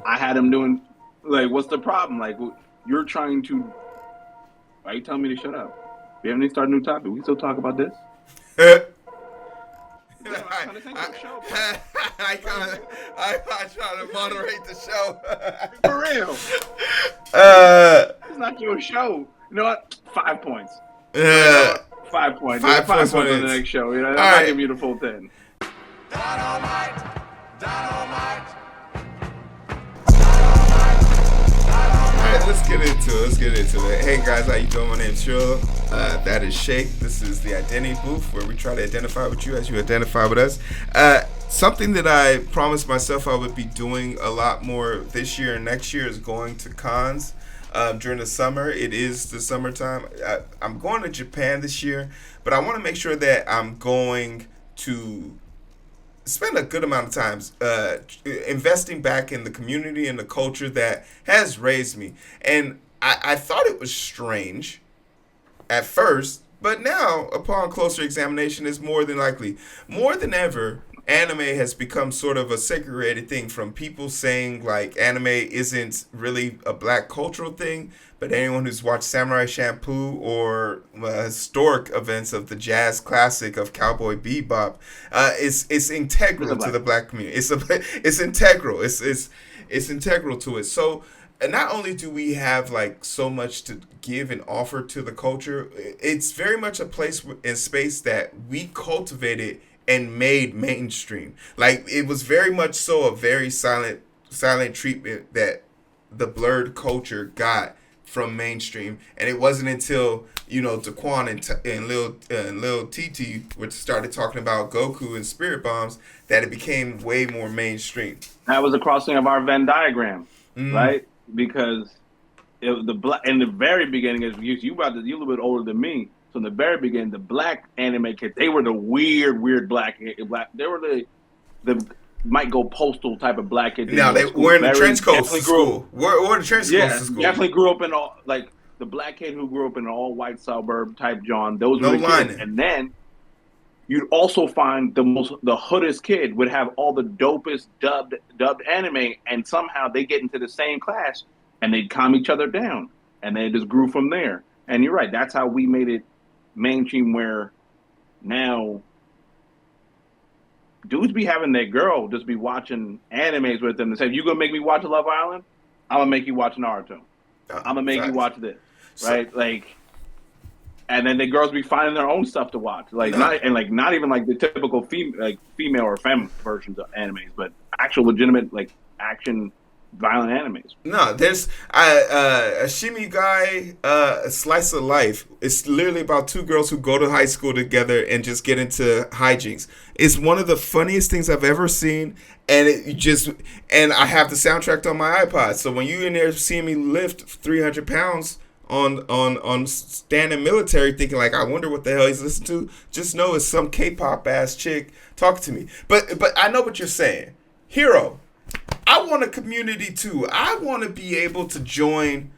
I had him doing like, what's the problem? Like, you're trying to. Why are you telling me to shut up? We haven't even started a new topic. We can still talk about this. Damn, I'm trying to think of a show, bro. I trying to moderate the show. For real. It's not your show. You know what? 5 points. You know what? 5 points. 5 points on the next show. You know, I'm not giving you the full 10. Dynamite, dynamite. Alright, let's get into it. Hey guys, how you doing? My name's Trill. That is Shake. This is the Identity Booth, where we try to identify with you as you identify with us. Something that I promised myself I would be doing a lot more this year and next year is going to cons during the summer. It is the summertime. I'm going to Japan this year, but I want to make sure that I'm going to spend a good amount of time investing back in the community and the culture that has raised me. And I thought it was strange at first, but now, upon closer examination, it's more than likely. More than ever, anime has become sort of a segregated thing, from people saying like anime isn't really a black cultural thing, but anyone who's watched Samurai Champloo or historic events of the jazz classic of Cowboy Bebop, it's integral to the black community. It's integral. It's integral to it. So not only do we have like so much to give and offer to the culture, it's very much a place and space that we cultivated and made mainstream. Like, it was very much so a very silent treatment that the blurred culture got from mainstream, and it wasn't until Daquan and Lil TT which started talking about Goku and Spirit Bombs that it became way more mainstream. That was the crossing of our Venn diagram, right? Because in the very beginning, as you're a little bit older than me. So in the very beginning, the black anime kids, they were the weird black. They were the might go postal type of black kids. Now they were in the trench coats to school. We're in the trench coats to school. Definitely grew up in all, like, the black kid who grew up in an all white suburb type John. Those no were the lining. kids. And then you'd also find the hoodest kid would have all the dopest dubbed anime, and somehow they get into the same class and they'd calm each other down, and they just grew from there. And you're right, that's how we made it mainstream, where now dudes be having their girl just be watching animes with them and say, "You gonna make me watch Love Island? I'm gonna make you watch Naruto. I'm gonna make you watch this." Right? Like, and then the girls be finding their own stuff to watch. Like, not even like the typical female or femme versions of animes, but actual legitimate, like, action violent animes. No, there's a Shimi Guy, a Slice of Life. It's literally about two girls who go to high school together and just get into hijinks. It's one of the funniest things I've ever seen, and and I have the soundtrack on my iPod. So when you in there seeing me lift 300 pounds on standing military, thinking like, I wonder what the hell he's listening to, just know it's some K-pop ass chick talking to me. But I know what you're saying, Hero. I want a community too. I want to be able to join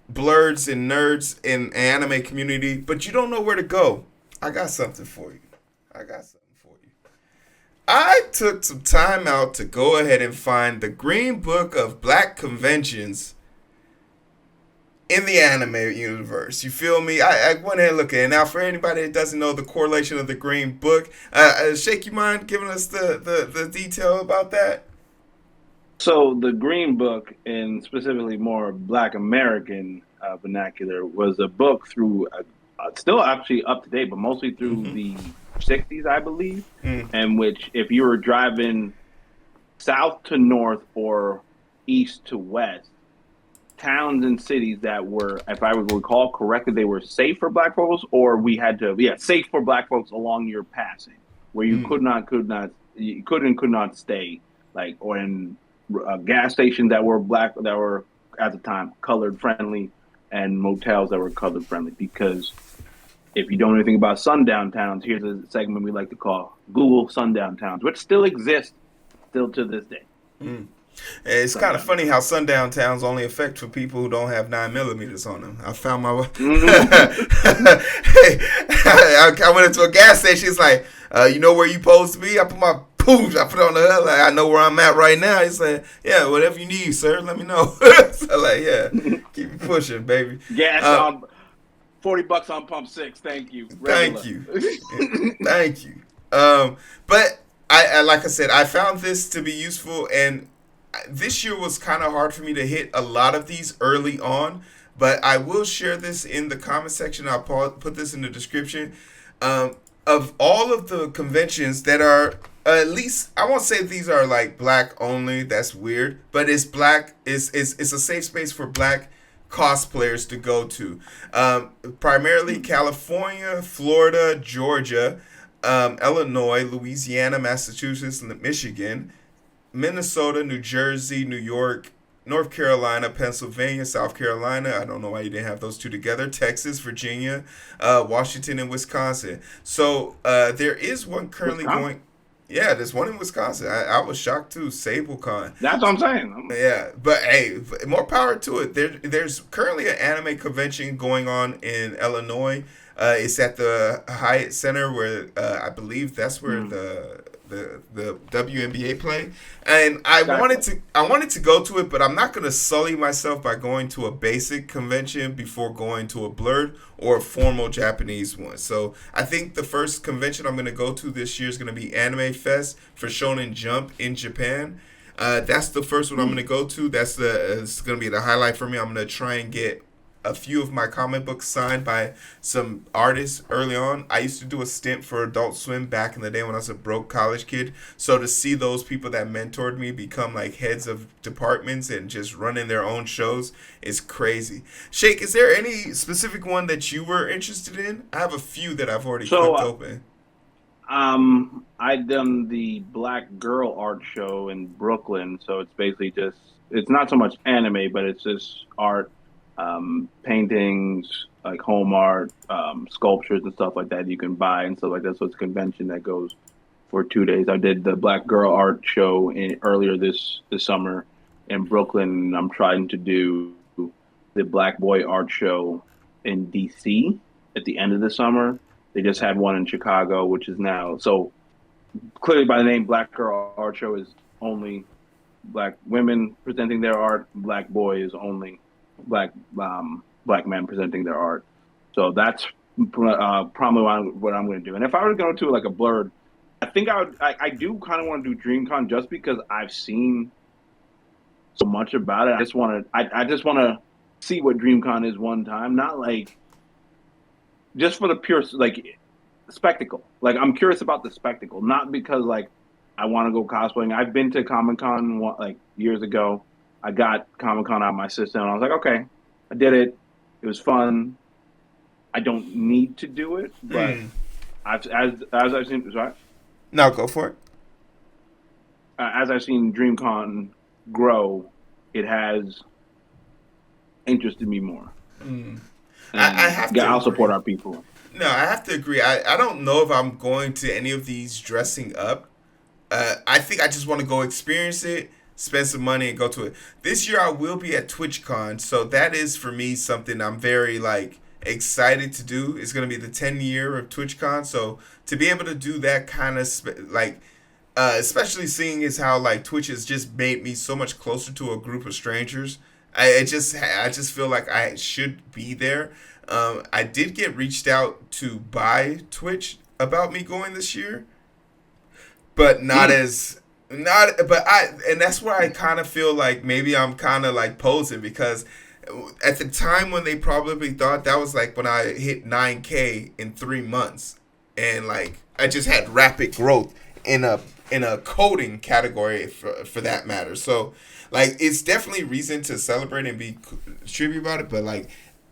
blurs and nerds in anime community, but you don't know where to go. I got something for you. I took some time out to go ahead and find the Green Book of Black Conventions in the anime universe. You feel me? I went ahead and looked at it. Now, for anybody that doesn't know the correlation of the Green Book, Shake, you mind giving us the detail about that? So the Green Book, and specifically more Black American vernacular, was a book through, still actually up to date, but mostly through the 60s, I believe, in which if you were driving south to north or east to west, towns and cities that were, if I would recall correctly, they were safe for Black folks, or we had to, safe for Black folks along your passing, where you could not stay, like, or in gas stations that were black, that were at the time colored friendly, and motels that were colored friendly. Because if you don't know anything about sundown towns, here's a segment we like to call Google Sundown Towns, which still exist still to this day. It's kind of funny how sundown towns only affect for people who don't have 9mm on them. I found my way. I went into a gas station. It's like, you know where you supposed to be? I put boom, I put it on the hood. Like, I know where I'm at right now. He's like, yeah, whatever you need, sir, let me know. So like, yeah, keep it pushing, baby. Gas on $40 on pump 6. Thank you. Thank Regular. you. Thank you. But I like I said, I found this to be useful, and this year was kind of hard for me to hit a lot of these early on. But I will share this in the comment section. I'll put this in the description. Of all of the conventions that are at least, I won't say these are like black only. That's weird, but it's black. It's a safe space for black cosplayers to go to. Primarily California, Florida, Georgia, Illinois, Louisiana, Massachusetts, and Michigan, Minnesota, New Jersey, New York, North Carolina, Pennsylvania, South Carolina. I don't know why you didn't have those two together. Texas, Virginia, Washington, and Wisconsin. So there is one currently going. Yeah, there's one in Wisconsin. I was shocked too. SableCon. That's what I'm saying. Yeah, but hey, more power to it. There's currently an anime convention going on in Illinois. It's at the Hyatt Center, where I believe that's where the WNBA play. And I wanted to go to it, but I'm not going to sully myself by going to a basic convention before going to a Blerd or a formal Japanese one. So I think the first convention I'm going to go to this year is going to be Anime Fest for Shonen Jump in Japan. That's the first one I'm going to go to. It's going to be the highlight for me. I'm going to try and get a few of my comic books signed by some artists early on. I used to do a stint for Adult Swim back in the day when I was a broke college kid. So to see those people that mentored me become like heads of departments and just running their own shows is crazy. Shake, is there any specific one that you were interested in? I have a few that I've already clicked open. I done the Black Girl art show in Brooklyn, so it's basically it's not so much anime, but it's just art. Paintings, like home art, sculptures and stuff like that you can buy and stuff like that. So it's a convention that goes for 2 days. I did the Black Girl art show earlier this summer in Brooklyn. I'm trying to do the Black Boy art show in DC at the end of the summer. They just had one in Chicago, which is now, so clearly by the name Black Girl art show is only black women presenting their art. Black Boy is only black men presenting their art. So that's probably what I'm going to do. And if I were to go to like a Blerd, I think I do kind of want to do DreamCon just because I've seen so much about it. I just want to see what DreamCon is one time, not like just for the pure like spectacle. Like I'm curious about the spectacle, not because like I want to go cosplaying. I've been to Comic-Con like years ago. I got Comic-Con out of my system, and I was like, okay, I did it. It was fun. I don't need to do it, but as I've seen, sorry? No, go for it. As I've seen DreamCon grow, it has interested me more. I'll support our people. No, I have to agree. I don't know if I'm going to any of these dressing up. I think I just want to go experience it, spend some money, and go to it. This year I will be at TwitchCon, so that is for me something I'm very like excited to do. It's going to be the 10th year of TwitchCon, so to be able to do that kind of especially seeing as how like Twitch has just made me so much closer to a group of strangers. I just feel like I should be there. I did get reached out to by Twitch about me going this year, but and that's where I kind of feel like maybe I'm kind of like posing, because at the time when they probably thought that was like when I hit 9K in 3 months, and like I just had rapid growth in a coding category for that matter. So like it's definitely reason to celebrate and be tribute about it, but like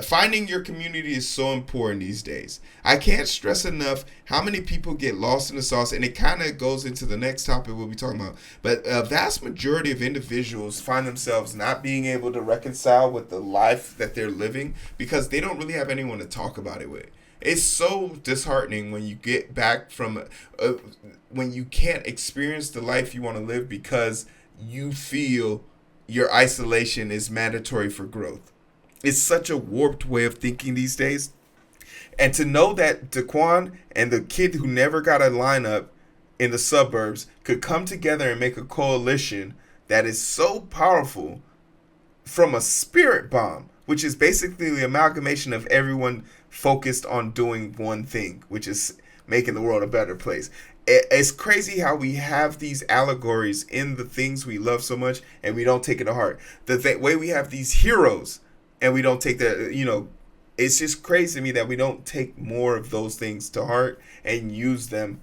finding your community is so important these days. I can't stress enough how many people get lost in the sauce, and it kind of goes into the next topic we'll be talking about. But a vast majority of individuals find themselves not being able to reconcile with the life that they're living because they don't really have anyone to talk about it with. It's so disheartening when you get back from when you can't experience the life you want to live because you feel your isolation is mandatory for growth. It's such a warped way of thinking these days. And to know that Daquan and the kid who never got a lineup in the suburbs could come together and make a coalition that is so powerful from a spirit bomb, which is basically the amalgamation of everyone focused on doing one thing, which is making the world a better place. It's crazy how we have these allegories in the things we love so much and we don't take it to heart. The way we have these heroes and we don't take it's just crazy to me that we don't take more of those things to heart and use them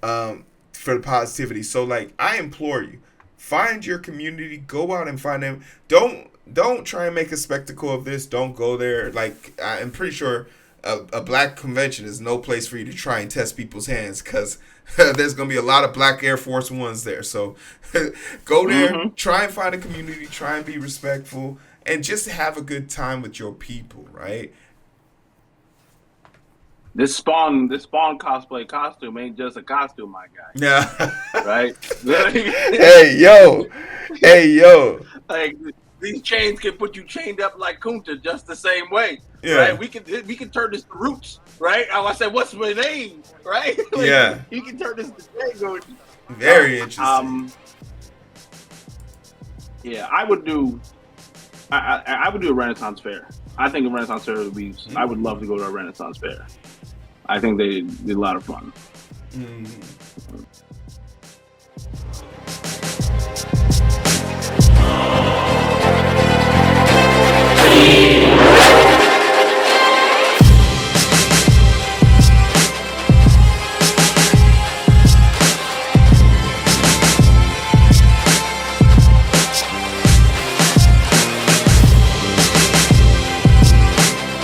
for the positivity. So, like, I implore you, find your community, go out and find them. Don't try and make a spectacle of this. Don't go there. Like, I'm pretty sure a black convention is no place for you to try and test people's hands, because there's going to be a lot of black Air Force Ones there. So go there, try and find a community, try and be respectful, and just have a good time with your people, right? This Spawn cosplay costume ain't just a costume, my guy. Yeah. Right? Hey, yo. Like, these chains can put you chained up like Kunta just the same way. Yeah. Right? We can turn this to Roots, right? I said, what's my name? Right? Like, yeah. You can turn this to Django. Very interesting. Yeah, I would do a Renaissance fair. I think a Renaissance fair would be. I would love to go to a Renaissance fair. I think they did a lot of fun. Mm.